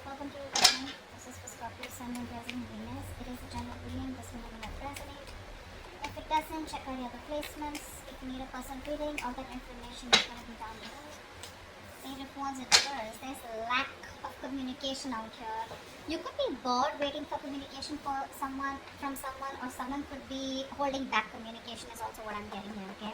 Welcome to your reading. This is for Scorpio, Sun, and Rising Venus. It is a general reading. This may not resonate. If it doesn't, check out the other placements. If you need a personal reading, all that information is going to be down below. Page of Wands in reverse. There's a lack of communication out here. You could be bored waiting for communication for someone from someone, or someone could be holding back communication is also what I'm getting here, okay?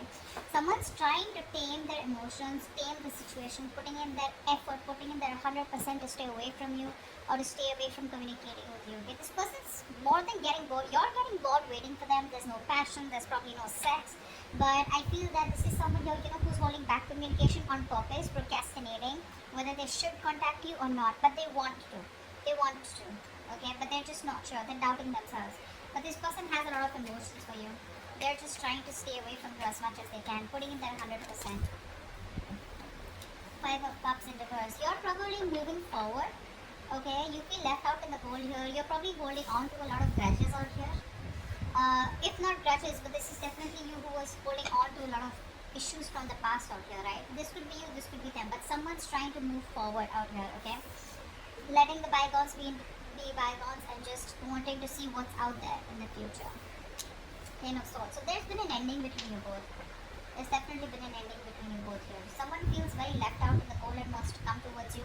Someone's trying to tame their emotions, tame the situation, putting in their effort, putting in their 100% to stay away from you or to stay away from communicating with you. Okay? This person's more than getting bored. You're getting bored waiting for them. There's no passion. There's probably no sex. But I feel that this is someone here, who's holding back communication on purpose, procrastinating, whether they should contact you or not, but they want to. They want to, okay? But they're just not sure. They're doubting themselves. But this person has a lot of emotions for you. They're just trying to stay away from you as much as they can, putting in their 100%. Five of Cups in reverse. You're probably moving forward, okay? You feel left out in the cold here. You're probably holding on to a lot of grudges out here. If not grudges, but this is definitely you who was holding on to a lot of issues from the past out here, right? This could be you, this could be them, but someone's trying to move forward out here, okay? Letting the bygones be bygones and just wanting to see what's out there in the future. Ten of Swords. So there's been an ending between you both. There's definitely been an ending between you both here. Someone feels very left out in the cold and wants to come towards you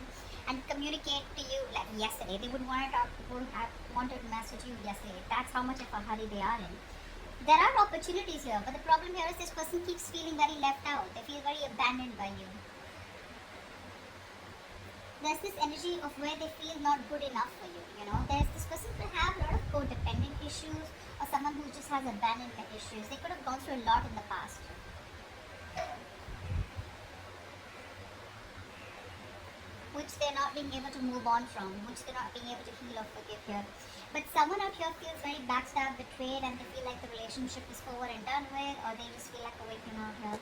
and communicate to you like yesterday. They would want to talk, would have wanted to message you yesterday. That's how much of a hurry they are in. There are opportunities here, but the problem here is this person keeps feeling very left out. They feel very abandoned by you. There's this energy of where they feel not good enough for you, There's this person could have a lot of codependent issues, or someone who just has abandonment issues. They could have gone through a lot in the past. Which they're not being able to move on from, which they're not being able to heal or forgive here. But someone out here feels very backstabbed, betrayed, and they feel like the relationship is over and done with, or they just feel like a victim out here.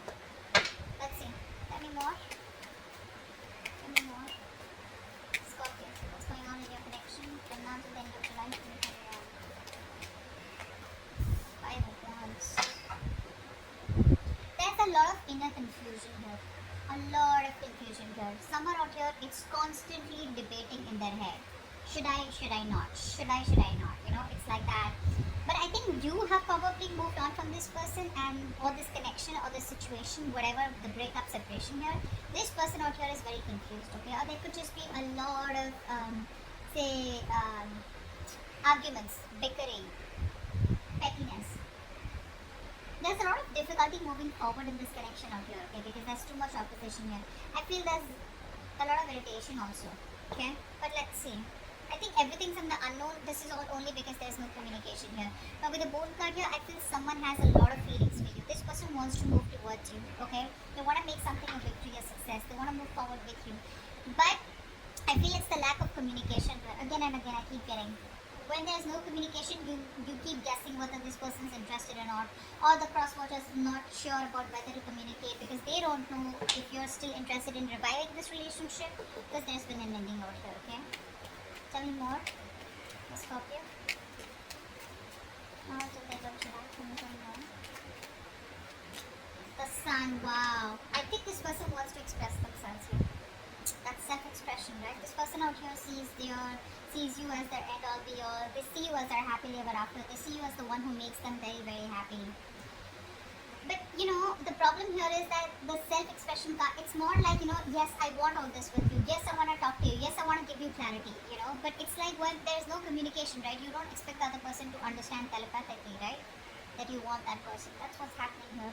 Let's see. Tell me more. Tell me more. Scorpio, what's going on in your connection? From now to the end of July 2021. Five of Wands. There's a lot of inner confusion here. A lot of confusion here. Someone out here, it's constantly debating in their head. Should I not? Should I not? It's like that. But I think you have probably moved on from this person or this connection or this situation, whatever the breakup, separation here. This person out here is very confused, okay? Or there could just be a lot of, arguments, bickering, pettiness. There's a lot of difficulty moving forward in this connection out here, okay? Because there's too much opposition here. I feel there's a lot of irritation also, okay? But let's see. I think everything's in the unknown. This is all only because there's no communication here. Now with the Moon card here, I feel someone has a lot of feelings for you. This person wants to move towards you, okay? They want to make something a victory, a success. They want to move forward with you. But I feel it's the lack of communication here. Again and again, I keep getting. When there's no communication, you keep guessing whether this person is interested or not. Or the crosswatchers not sure about whether to communicate because they don't know if you're still interested in reviving this relationship because there's been an ending out here, okay? Tell me more, Scorpio. Now to the end of July 2021. The Sun, wow. I think this person wants to express themselves here. That's self-expression, right? This person out here sees you as their end all be all. They see you as their happily ever after. They see you as the one who makes them very, very happy. But the problem here is that the self-expression card, it's more like, yes, I want all this with you. Yes, I want to talk to you. Yes, I want to give you clarity, But it's like when there's no communication, right? You don't expect the other person to understand telepathically, right? That you want that person. That's what's happening here.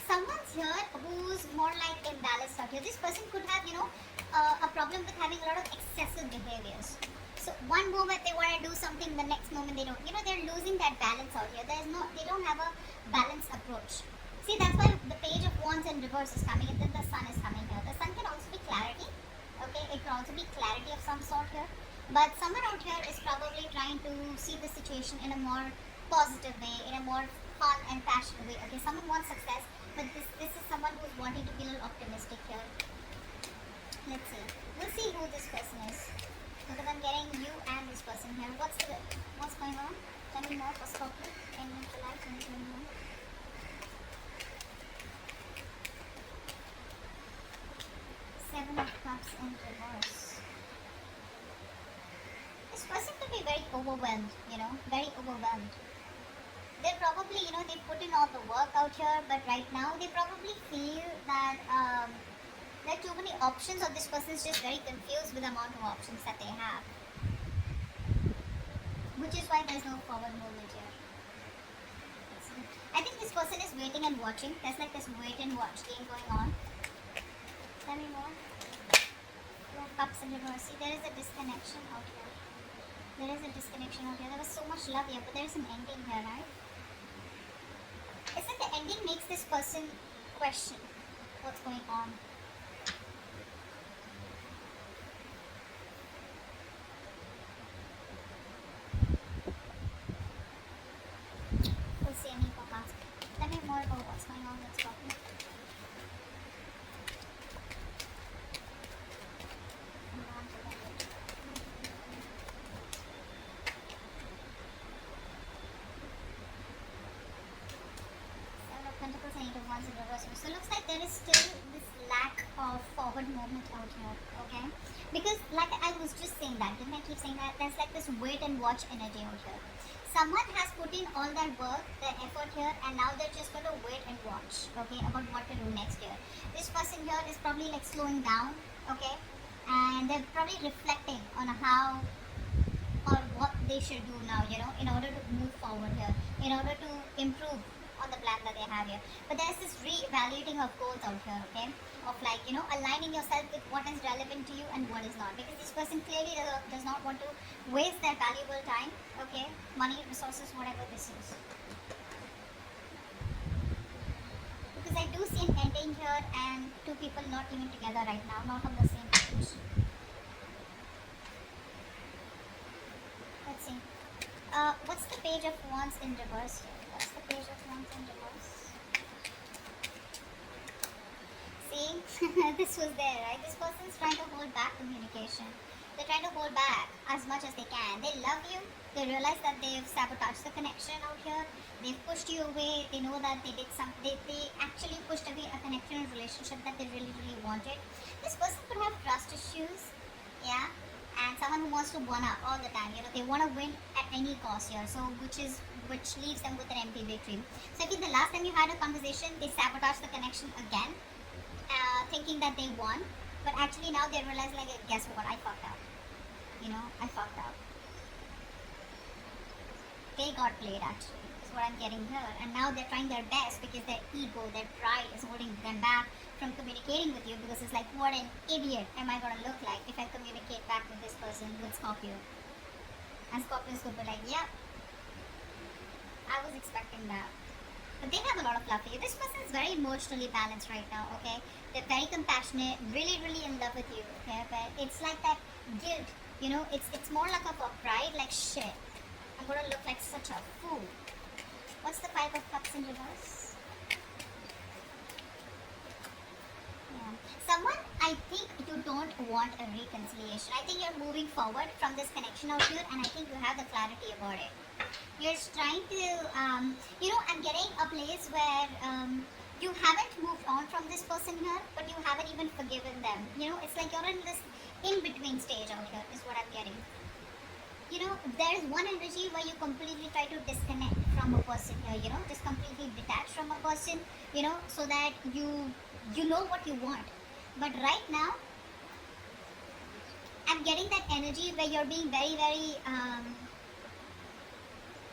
Someone's here who's more like imbalanced out here. This person could have, a problem with having a lot of excessive behaviors. So one moment they want to do something, the next moment they don't. They're losing that balance out here. They don't have a balanced approach. See, that's why the Page of Wands in reverse is coming and then the Sun is coming here. The Sun can also be clarity, okay? It can also be clarity of some sort here. But someone out here is probably trying to see the situation in a more positive way, in a more fun and passionate way. Okay, someone wants success, but this is someone who's wanting to be a little optimistic here. Let's see. We'll see who this person is. Because I'm getting you and this person here. What's going on? Tell me more for Scorpio. End of July 2021. Seven of Cups in reverse. This person could be very overwhelmed, very overwhelmed. They're probably, they put in all the work out here, but right now they probably feel that there are too many options, or this person is just very confused with the amount of options that they have. Which is why there's no forward movement here. I think this person is waiting and watching. There's like this wait and watch game going on. Tell me more. Cups in reverse. See, there is a disconnection out here. There is a disconnection out here. There was so much love here, but there is an ending here, right? It's like the ending makes this person question what's going on. We'll see any for cards. Tell me more about what's going on with Scorpio. So it looks like there is still this lack of forward movement out here, okay? Because like I was just saying that, didn't I keep saying that? There's like this wait and watch energy out here. Someone has put in all their work, their effort here, and now they're just going to wait and watch, okay, about what to do next year. This person here is probably like slowing down, okay? And they're probably reflecting on how or what they should do now, in order to move forward here, in order to improve on the plan that they have here. But there's this re-evaluating of goals out here, okay? Of like, aligning yourself with what is relevant to you and what is not. Because this person clearly does not want to waste their valuable time, okay? Money, resources, whatever this is. Because I do see an ending here and two people not even together right now, not on the same page. Let's see. What's the page of wands in reverse here? What's the page of wands in reverse? See, this was there, right? This person's trying to hold back communication. They're trying to hold back as much as they can. They love you. They realize that they've sabotaged the connection out here. They've pushed you away. They know that they actually pushed away a connection and relationship that they really, really wanted. This person could have trust issues, yeah, and someone who wants to one up all the time. They want to win at any cost here. So which leaves them with an empty victory. So I think the last time you had a conversation, they sabotaged the connection again, thinking that they won, but actually now they realize, like, guess what, I fucked up. I fucked up. They got played, actually, is what I'm getting here. And now they're trying their best because their ego, their pride is holding them back from communicating with you, because it's like, what an idiot am I going to look like if I communicate back with this person, with Scorpio. And Scorpios could be like, yeah, I was expecting that. But they have a lot of love for you. This person is very emotionally balanced right now, okay? They're very compassionate, really, really in love with you, okay? But it's like that guilt, it's more like a pride, like, shit, I'm gonna look like such a fool. What's the Five of Cups in reverse? Yeah. Someone, I think you don't want a reconciliation. I think you're moving forward from this connection out here, and I think you have the clarity about it. You're just trying to, I'm getting a place where you haven't moved on from this person here, but you haven't even forgiven them. It's like you're in this in-between stage out here, is what I'm getting. There's one energy where you completely try to disconnect from a person here, just completely detach from a person, so that you know what you want. But right now, I'm getting that energy where you're being very, very,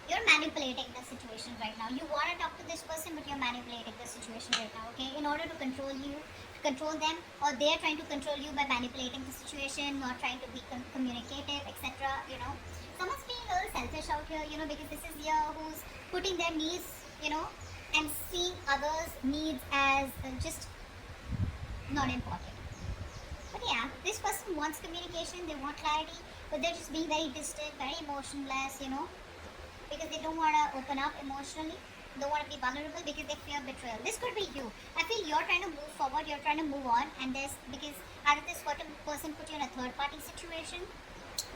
you're manipulating the situation right now. You want to talk to this person, but you're manipulating the situation right now, okay? In order to control you, control them, or they're trying to control you by manipulating the situation, or trying to be communicative, etc. Someone's being a little selfish out here, because this is here who's putting their needs, and seeing others' needs as just not important. But yeah, this person wants communication, they want clarity, but they're just being very distant, very emotionless, because they don't want to open up emotionally, don't want to be vulnerable because they fear betrayal. This could be you. I feel you're trying to move forward, you're trying to move on, and because either this person put you in a third party situation,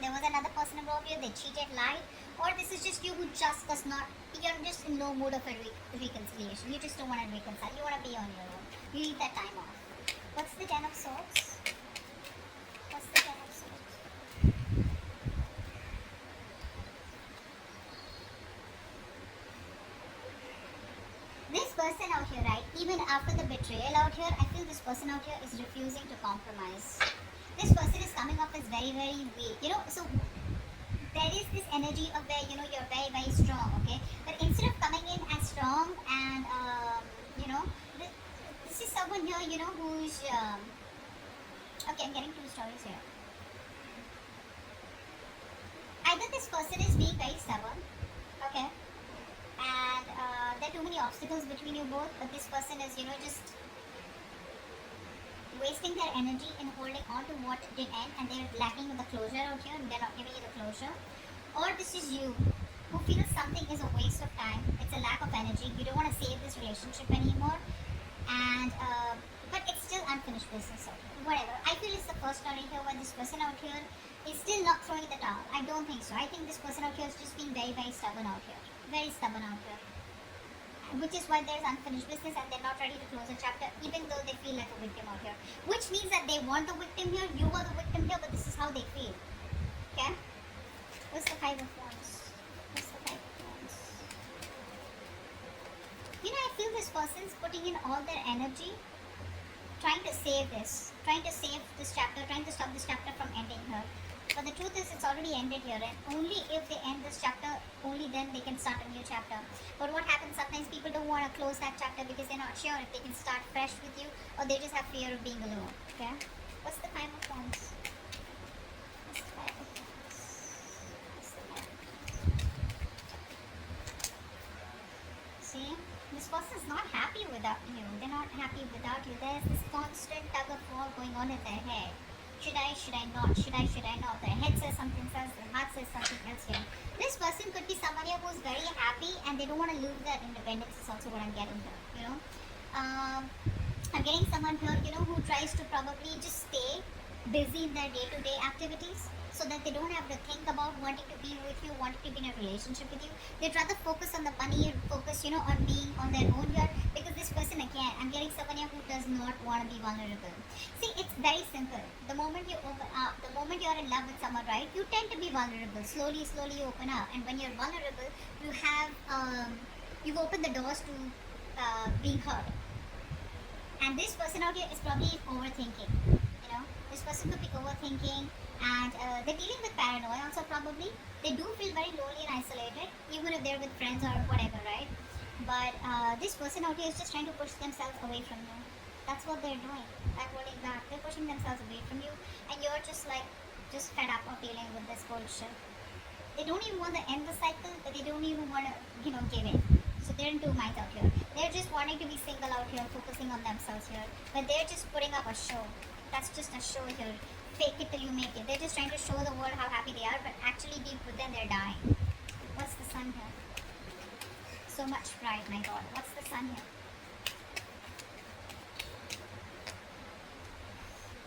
there was another person involved here, they cheated, lied, or this is just you who just does not, you're just in no mood of a reconciliation. You just don't want to reconcile, you want to be on your own. You need that time off. What's the Ten of Swords? What's the Ten of Swords? person out here, right, even after the betrayal out here, I feel this person out here is refusing to compromise. This person is coming off as very, very weak. So there is this energy of where, you're very, very strong, okay? But instead of coming in as strong and, you know, this is someone here, who's, okay, I'm getting two stories here. Either this person is being very stubborn, okay? And there are too many obstacles between you both, but this person is, just wasting their energy in holding on to what did end, and they're lacking with the closure out here, and they're not giving you the closure. Or this is you, who feels something is a waste of time, it's a lack of energy, you don't want to save this relationship anymore, and but it's still unfinished business out here. Whatever. I feel it's the first story here where this person out here is still not throwing the towel. I don't think so. I think this person out here is just being very, very stubborn out here. Very stubborn out here. Which is why there's unfinished business and they're not ready to close a chapter, even though they feel like a victim out here. Which means that they want the victim here, you are the victim here, but this is how they feel. Okay? What's the Five of Wands? What's the Five of Wands? I feel this person's putting in all their energy, trying to save this chapter, trying to stop this chapter from ending here. But the truth is, it's already ended here, and only if they end this chapter, only then they can start a new chapter. But what happens, sometimes people don't want to close that chapter because they're not sure if they can start fresh with you, or they just have fear of being alone. Okay? What's the Five of Wands? What's the Five of Wands? What's the Five of Wands? See? This person's not happy without you. They're not happy without you. There's this constant tug of war going on in their head. Should I not? Should I not? Their head says something else, their heart says something else here. This person could be someone here who's very happy and they don't want to lose their independence is also what I'm getting here, I'm getting someone here, who tries to probably just stay busy in their day-to-day activities so that they don't have to think about wanting to be with you, wanting to be in a relationship with you. They'd rather focus on the money and focus, on being on their own here, because this person, again, I'm getting someone here who does not want to be vulnerable. See, it's very simple. The moment you open up, the moment you're in love with someone, right, you tend to be vulnerable. Slowly you open up. And when you're vulnerable, you have, you've opened the doors to being hurt. And this person out here is probably overthinking, This person could be overthinking, and they're dealing with paranoia also probably. They do feel very lonely and isolated, even if they're with friends or whatever, right? But this person out here is just trying to push themselves away from you. That's what they're doing. I'm holding back. They're pushing themselves away from you, and you're just fed up of dealing with this bullshit. They don't even want to end the cycle, but they don't even want to, give in. So they're in two minds out here. They're just wanting to be single out here, focusing on themselves here. But they're just putting up a show. That's just a show here. Fake it till you make it. They're just trying to show the world how happy they are, but actually deep within they're dying. What's the Sun here? So much pride, my God. What's the Sun here?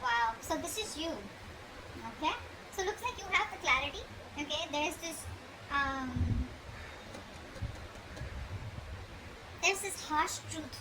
Wow. So this is you. Okay? So looks like you have the clarity. Okay? There's this harsh truth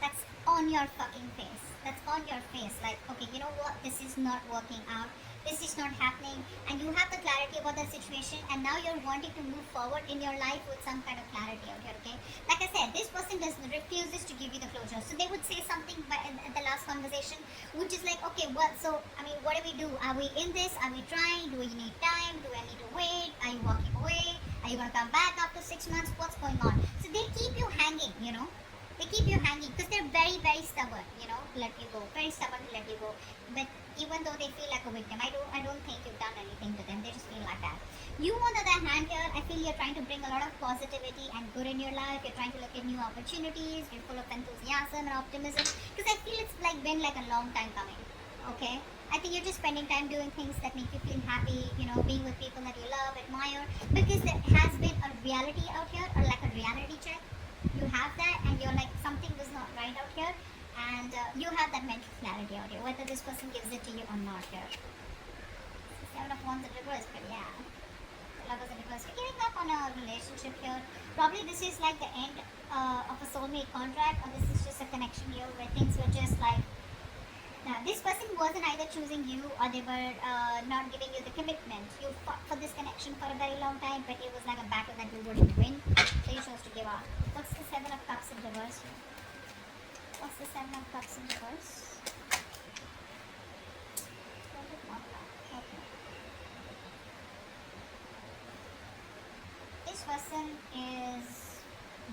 that's on your fucking face. That's on your face. Like, okay, you know what? This is not working out. This is not happening. And you have the clarity about the situation, and now you're wanting to move forward in your life with some kind of clarity out here, okay? Like I said, this person refuses to give you the closure. So they would say something at the last conversation, which is like, okay, well, so, What do we do? Are we in this? Are we trying? Do we need time? Do I need to wait? Are you walking away? Are you going to come back after 6 months? What's going on? So they keep you hanging, They keep you hanging because they're very, very stubborn, to let you go. Very stubborn to let you go. But even though they feel like a victim, I don't think you've done anything to them. They just feel like that. You, on the other hand here, I feel you're trying to bring a lot of positivity and good in your life. You're trying to look at new opportunities. You're full of enthusiasm and optimism. Because I feel it's been like a long time coming. Okay? I think you're just spending time doing things that make you feel happy, being with people that you love, admire. Because there has been a reality out here, or like a reality check. You have that, and you're like, something was not right out here, and you have that mental clarity out here, whether this person gives it to you or not here. Seven of Wands in reverse, but yeah. Lovers in reverse. You're giving up on a relationship here. Probably this is like the end of a soulmate contract, or this is just a connection here where things were just like, this person wasn't either choosing you, or they were not giving you the commitment. You fought for this connection for a very long time, but it was like a battle that you wouldn't win, so you chose to give up. What's the Seven of Cups in reverse here? What's the Seven of Cups in reverse? Okay. This person is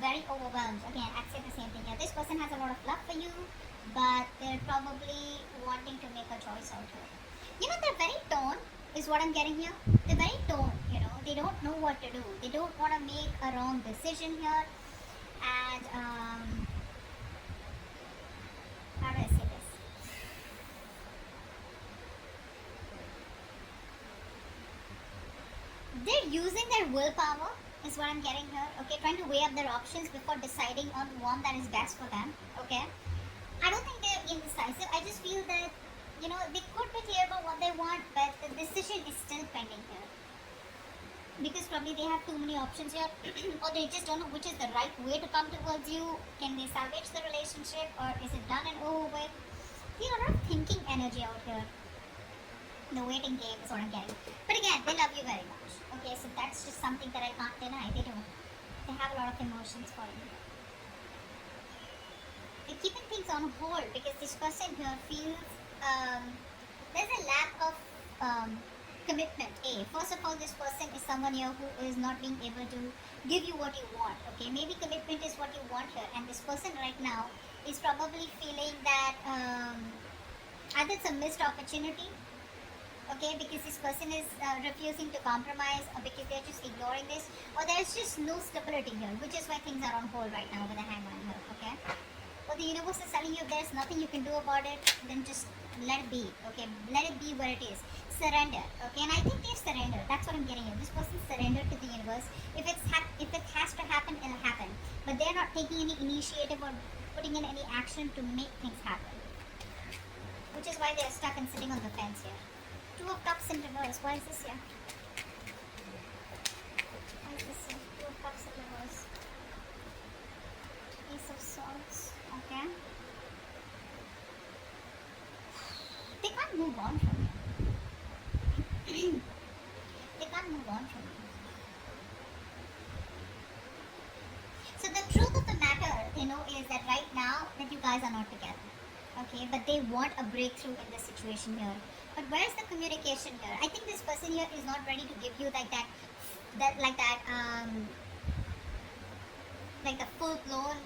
very overwhelmed. Again, I'd say the same thing here. This person has a lot of love for you, but they're probably wanting to make a choice out here. You know, they're very torn, is what I'm getting here. They're very torn, you know. They don't know what to do. They don't want to make a wrong decision here. And, how do I say this? They're using their willpower, is what I'm getting here. Okay, trying to weigh up their options before deciding on one that is best for them. Okay, I don't think they're indecisive. I just feel that, you know, they could be clear about what they want, but the decision is still pending here. Because probably they have too many options here, or they just don't know which is the right way to come towards you. Can they salvage the relationship, or is it done and over with? See, a lot of thinking energy out here. The waiting game is what I'm getting. But again, they love you very much. Okay, so that's just something that I can't deny. They do. They have a lot of emotions for you. They're keeping things on hold because this person here feels there's a lack of commitment. First of all, this person is someone here who is not being able to give you what you want. Okay, maybe commitment is what you want here, and this person right now is probably feeling that either it's a missed opportunity. Okay, because this person is refusing to compromise, or because they're just ignoring this, or there's just no stability here, which is why things are on hold right now with the hangman here. Okay, or the universe is telling you if there's nothing you can do about it, then just let it be. Okay, let it be where it is. Surrender. Okay, and I think they've surrendered. That's what I'm getting here. This person surrendered to the universe. If it has to happen, it'll happen. But they're not taking any initiative or putting in any action to make things happen, which is why they're stuck and sitting on the fence here. Two of Cups in reverse. Why is this here? Why is this here? Two of Cups in reverse. Ace of Swords. Okay. They can't move on from you. They can't move on from you. So the truth of the matter, you know, is that right now that you guys are not together. Okay, but they want a breakthrough in this situation here. But where's the communication here? I think this person here is not ready to give you like the full-blown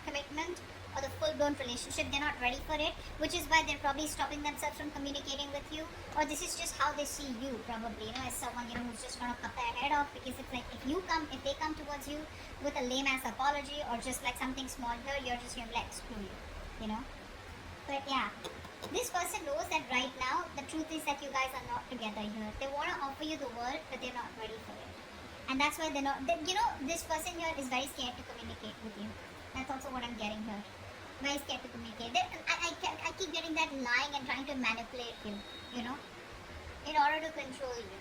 commitment or the full-blown relationship. They're not ready for it, which is why they're probably stopping themselves from communicating with you. Or this is just how they see you, probably, you know, as someone, you know, who's just gonna cut their head off. Because it's like if they come towards you with a lame-ass apology or just like something small here, you're just gonna be like, screw you know. But yeah, this person knows that right now the truth is that you guys are not together here. They want to offer you the world, but they're not ready for it. And that's why they're not, you know, this person here is very scared to communicate with you. That's also what I'm getting here. Very scared to communicate. I keep getting that lying and trying to manipulate you, you know, in order to control you.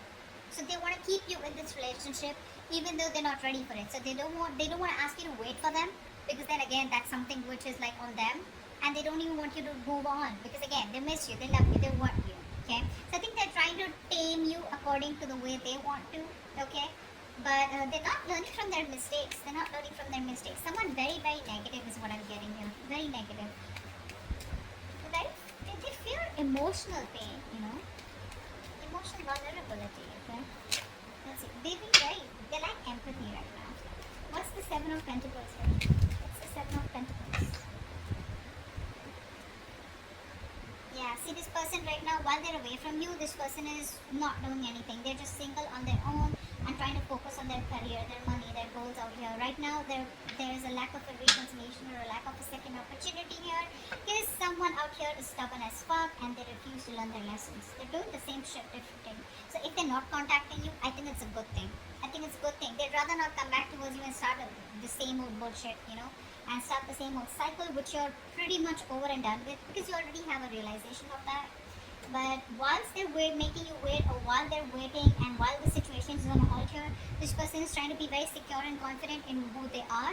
So they want to keep you in this relationship even though they're not ready for it. So they don't want to ask you to wait for them, because then again that's something which is like on them. And they don't even want you to move on, because again, they miss you, they love you, they want you. Okay, so I think they're trying to tame you according to the way they want to. Okay, but they're not learning from their mistakes. Someone very, very negative is what I'm getting here. Very negative. They fear emotional pain, you know, emotional vulnerability. Okay, let's see. They lack empathy right now. What's the Seven of Pentacles here? What's the Seven of Pentacles? Yeah, see, this person right now, while they're away from you, this person is not doing anything. They're just single on their own and trying to focus on their career, their money, their goals out here. Right now, there is a lack of a reconciliation or a lack of a second opportunity here. Because someone out here is stubborn as fuck and they refuse to learn their lessons. They're doing the same shit differently. So if they're not contacting you, I think it's a good thing. They'd rather not come back towards you and start the same old bullshit, you know, and start the same old cycle, which you're pretty much over and done with, because you already have a realization of that. But whilst they're making you wait, or while they're waiting, and while the situation is on hold here, this person is trying to be very secure and confident in who they are,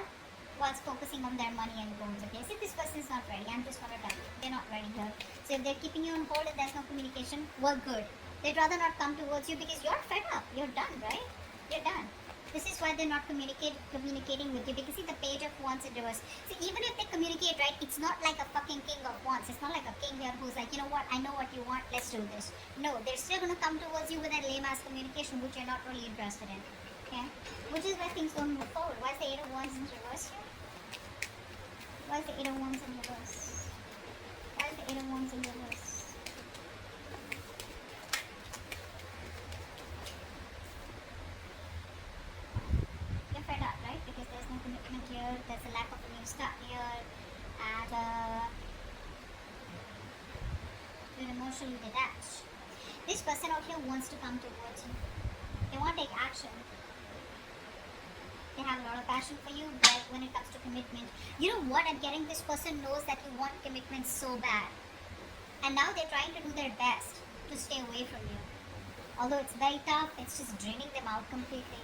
whilst focusing on their money and goals. Okay, see, this person is not ready. I'm just gonna tell you, they're not ready here. So if they're keeping you on hold and there's no communication, well, good. They'd rather not come towards you because you're fed up. You're done, right? You're done. This is why they're not communicating with you, because see the Page of Wands in reverse. So even if they communicate, right, it's not like a fucking King of Wands. It's not like a king here who's like, you know what, I know what you want, let's do this. No, they're still gonna come towards you with that lame ass communication which you're not really interested in. Okay? Which is why things don't move forward. Why is the Eight of Wands in reverse here? Why is the Eight of Wands in reverse? Why is the Eight of Wands in reverse? You're fed up, right? Because there's no commitment here, there's a lack of a new start here, and you're emotionally detached. This person out here wants to come towards you. They want to take action. They have a lot of passion for you, but when it comes to commitment, you know what? I'm getting this person knows that you want commitment so bad. And now they're trying to do their best to stay away from you. Although it's very tough, it's just draining them out completely.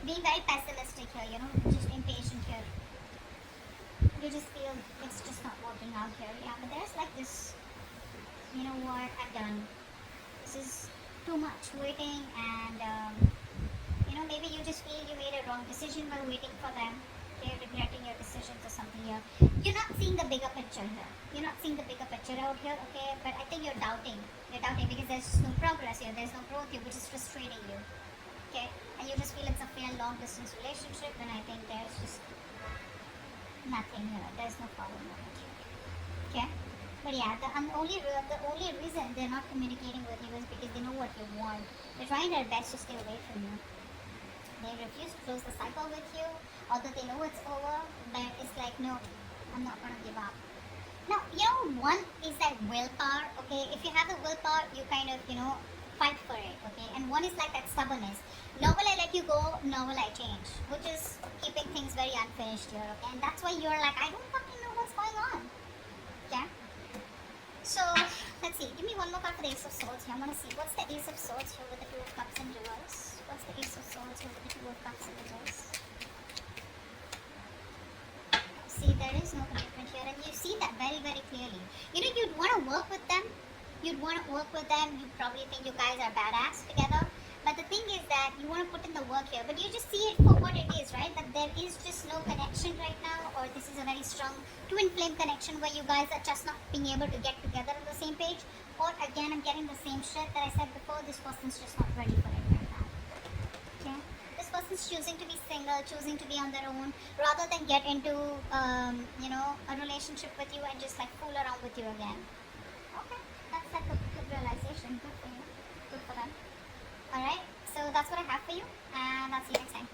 Being very pessimistic here, you know, just impatient here. You just feel it's just not working out here. Yeah, but there's like this, you know what, I'm done. This is too much waiting, and you know, maybe you just feel you made a wrong decision while waiting for them. You're regretting your decisions or something here. You're not seeing the bigger picture here. You're not seeing the bigger picture out here, okay? But I think you're doubting. You're doubting because there's just no progress here. There's no growth here, which is frustrating you. Okay? And you just feel it's a fair long distance relationship, and I think there's just nothing here. There's no follow moment here. Okay? But yeah, the only reason they're not communicating with you is because they know what you want. They're trying their best to stay away from you. They refuse to close the cycle with you, although they know it's over, but it's like, no, I'm not gonna give up. Now, you know, one is that willpower, okay? If you have the willpower, you kind of, you know, fight for it, okay? And one is like that stubbornness. Nor will I let you go, nor will I change, which is keeping things very unfinished here, okay? And that's why you're like, I don't fucking know what's going on, okay? So, let's see. Give me one more card for the Ace of Swords here. I want to see. What's the Ace of Swords here with the Two of Cups in reverse? What's the Ace of Swords here with the Two of Cups in reverse? See, there is no commitment here, and you see that very, very clearly. You know, you'd want to work with them. You'd want to work with them. You probably think you guys are badass together. But the thing is that you want to put in the work here, but you just see it for what it is, right? That there is just no connection right now, or this is a very strong twin flame connection where you guys are just not being able to get together on the same page. Or again, I'm getting the same shit that I said before. This person's just not ready for it right now. Okay? This person's choosing to be single, choosing to be on their own, rather than get into, you know, a relationship with you and just like fool around with you again. Okay, that's like a good realization. Good for you. Good for them. Alright, so that's what I have for you, and I'll see you next time.